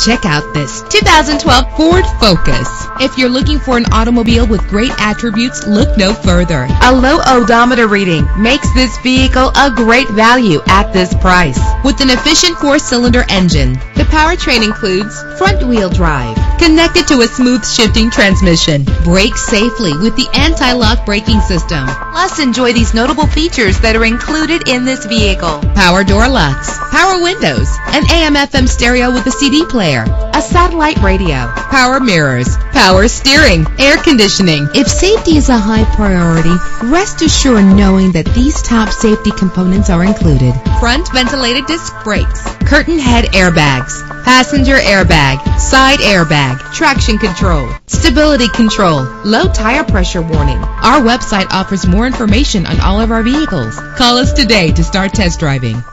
Check out this 2012 Ford Focus. If you're looking for an automobile with great attributes, look no further. A low odometer reading makes this vehicle a great value at this price. With an efficient 4-cylinder engine, the powertrain includes front-wheel drive, connected to a smooth shifting transmission. Brake safely with the anti-lock braking system. Plus, enjoy these notable features that are included in this vehicle: power door locks, power windows, an AM/FM stereo with a CD player, a satellite radio, power mirrors, power steering, air conditioning. If safety is a high priority, rest assured knowing that these top safety components are included: front ventilated disc brakes, curtain head airbags, passenger airbag, side airbag, traction control, stability control, low tire pressure warning. Our website offers more information on all of our vehicles. Call us today to start test driving.